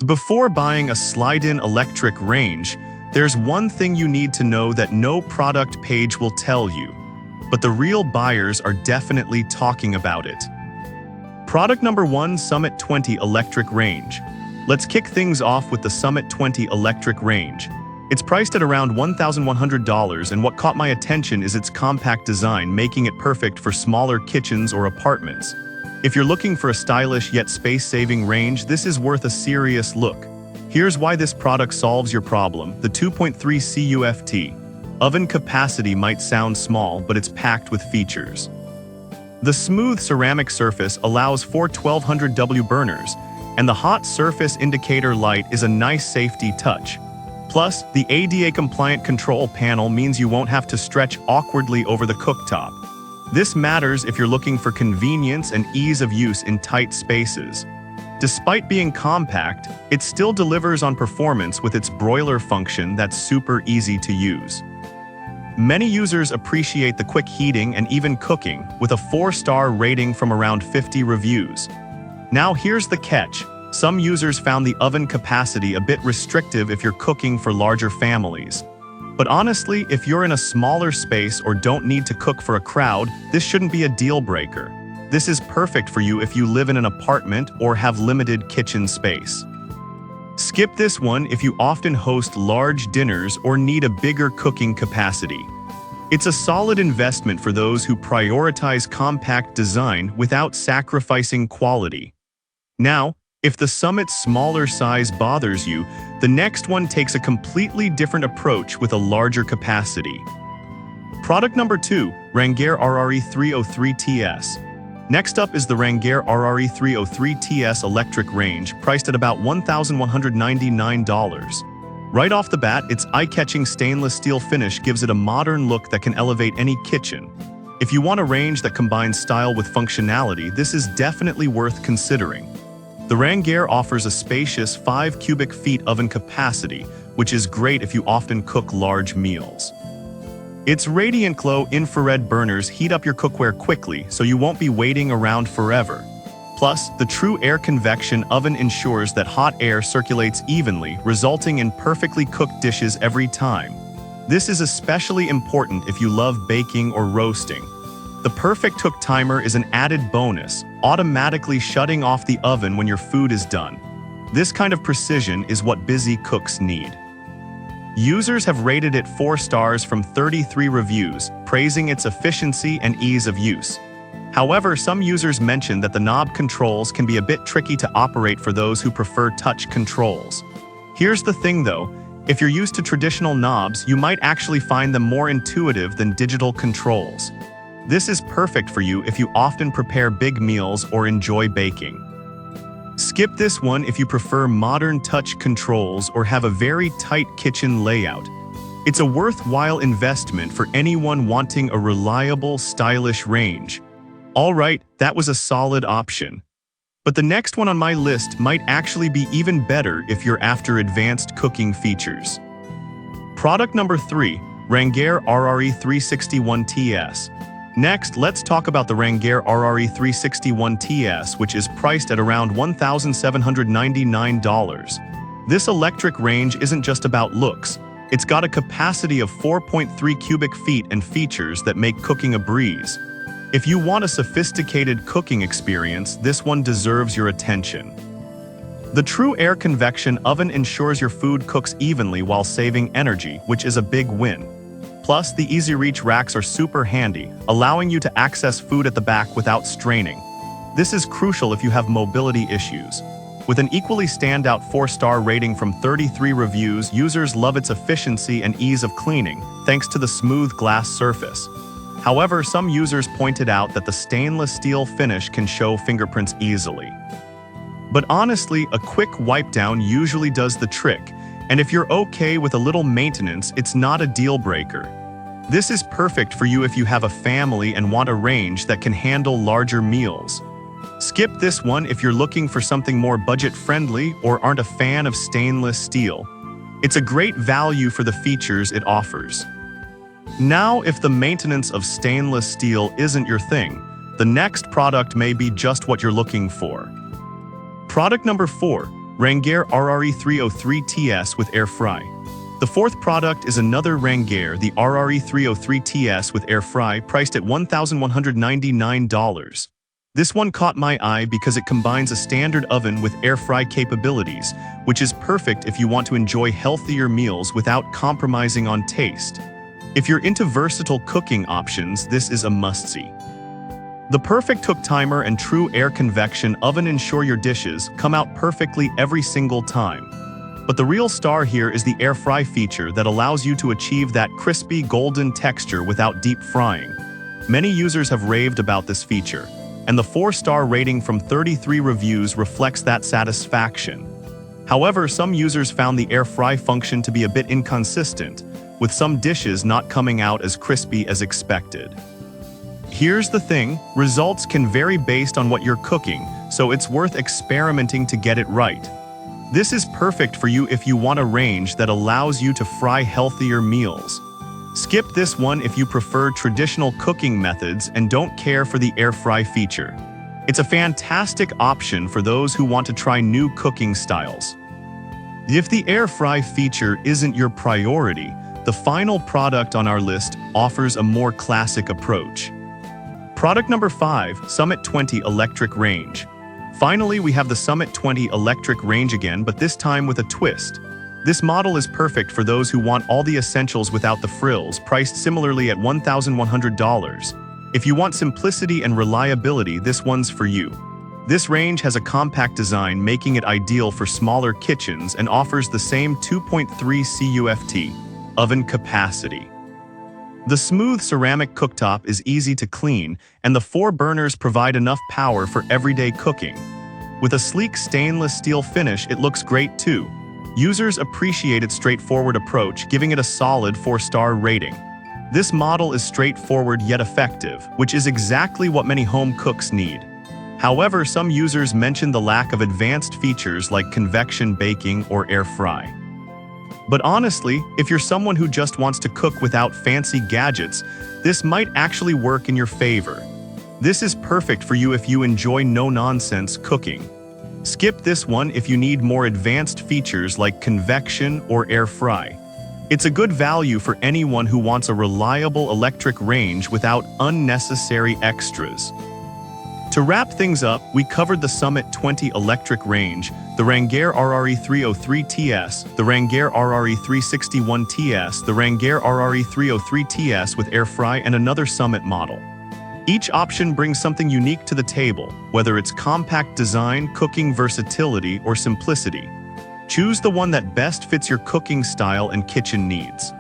Before buying a slide-in electric range, there's one thing you need to know that no product page will tell you, but the real buyers are definitely talking about it. Product number 1, Summit 20 Electric Range. Let's kick things off with the Summit 20 Electric Range. It's priced at around $1,100, and what caught my attention is its compact design, making it perfect for smaller kitchens or apartments. If you're looking for a stylish yet space-saving range, this is worth a serious look. Here's why this product solves your problem. The 2.3 CUFT. Oven capacity might sound small, but it's packed with features. The smooth ceramic surface allows for 1200W burners, and the hot surface indicator light is a nice safety touch. Plus, the ADA-compliant control panel means you won't have to stretch awkwardly over the cooktop. This matters if you're looking for convenience and ease of use in tight spaces. Despite being compact, it still delivers on performance with its broiler function that's super easy to use. Many users appreciate the quick heating and even cooking, with a 4-star rating from around 50 reviews. Now here's the catch. Some users found the oven capacity a bit restrictive if you're cooking for larger families. But honestly, if you're in a smaller space or don't need to cook for a crowd, this shouldn't be a deal breaker. This is perfect for you if you live in an apartment or have limited kitchen space. Skip this one if you often host large dinners or need a bigger cooking capacity. It's a solid investment for those who prioritize compact design without sacrificing quality. Now, if the Summit's smaller size bothers you, the next one takes a completely different approach with a larger capacity. Product number 2, Rangear RRE303TS. Next up is the Rangear RRE303TS electric range, priced at about $1,199. Right off the bat, its eye-catching stainless steel finish gives it a modern look that can elevate any kitchen. If you want a range that combines style with functionality, this is definitely worth considering. The Rangear offers a spacious 5 cubic feet oven capacity, which is great if you often cook large meals. Its radiant glow infrared burners heat up your cookware quickly, so you won't be waiting around forever. Plus, the true air convection oven ensures that hot air circulates evenly, resulting in perfectly cooked dishes every time. This is especially important if you love baking or roasting. The perfect cook timer is an added bonus, automatically shutting off the oven when your food is done. This kind of precision is what busy cooks need. Users have rated it 4 stars from 33 reviews, praising its efficiency and ease of use. However, some users mention that the knob controls can be a bit tricky to operate for those who prefer touch controls. Here's the thing though, if you're used to traditional knobs, you might actually find them more intuitive than digital controls. This is perfect for you if you often prepare big meals or enjoy baking. Skip this one if you prefer modern touch controls or have a very tight kitchen layout. It's a worthwhile investment for anyone wanting a reliable, stylish range. Alright, that was a solid option. But the next one on my list might actually be even better if you're after advanced cooking features. Product number 3, Rangear RRE361TS. Next, let's talk about the Rangear RRE361TS, which is priced at around $1,799. This electric range isn't just about looks. It's got a capacity of 4.3 cubic feet and features that make cooking a breeze. If you want a sophisticated cooking experience, this one deserves your attention. The true air convection oven ensures your food cooks evenly while saving energy, which is a big win. Plus, the easy-reach racks are super handy, allowing you to access food at the back without straining. This is crucial if you have mobility issues. With an equally standout 4-star rating from 33 reviews, users love its efficiency and ease of cleaning, thanks to the smooth glass surface. However, some users pointed out that the stainless steel finish can show fingerprints easily. But honestly, a quick wipe down usually does the trick, and if you're okay with a little maintenance, it's not a deal breaker. This is perfect for you if you have a family and want a range that can handle larger meals. Skip this one if you're looking for something more budget-friendly or aren't a fan of stainless steel. It's a great value for the features it offers. Now, if the maintenance of stainless steel isn't your thing, the next product may be just what you're looking for. Product number 4, Rangear RRE303TS with air fry. The fourth product is another Rangear, the RRE303TS with air fry, priced at $1,199. This one caught my eye because it combines a standard oven with air fry capabilities, which is perfect if you want to enjoy healthier meals without compromising on taste. If you're into versatile cooking options, this is a must-see. The perfect hook timer and true air convection oven ensure your dishes come out perfectly every single time. But the real star here is the air fry feature that allows you to achieve that crispy golden texture without deep frying. Many users have raved about this feature, and the 4-star rating from 33 reviews reflects that satisfaction. However, some users found the air fry function to be a bit inconsistent, with some dishes not coming out as crispy as expected. Here's the thing, results can vary based on what you're cooking, so it's worth experimenting to get it right. This is perfect for you if you want a range that allows you to fry healthier meals. Skip this one if you prefer traditional cooking methods and don't care for the air fry feature. It's a fantastic option for those who want to try new cooking styles. If the air fry feature isn't your priority, the final product on our list offers a more classic approach. Product number 5, Summit 20 Electric Range. Finally, we have the Summit 20 Electric Range again, but this time with a twist. This model is perfect for those who want all the essentials without the frills, priced similarly at $1,100. If you want simplicity and reliability, this one's for you. This range has a compact design, making it ideal for smaller kitchens, and offers the same 2.3 CUFT oven capacity. The smooth ceramic cooktop is easy to clean, and the 4 burners provide enough power for everyday cooking. With a sleek stainless steel finish, it looks great too. Users appreciate its straightforward approach, giving it a solid 4-star rating. This model is straightforward yet effective, which is exactly what many home cooks need. However, some users mention the lack of advanced features like convection baking or air fry. But honestly, if you're someone who just wants to cook without fancy gadgets, this might actually work in your favor. This is perfect for you if you enjoy no-nonsense cooking. Skip this one if you need more advanced features like convection or air fry. It's a good value for anyone who wants a reliable electric range without unnecessary extras. To wrap things up, we covered the Summit 20 Electric Range, the Rangear RRE303TS, the Rangear RRE361TS, the Rangear RRE303TS with air fry, and another Summit model. Each option brings something unique to the table, whether it's compact design, cooking versatility, or simplicity. Choose the one that best fits your cooking style and kitchen needs.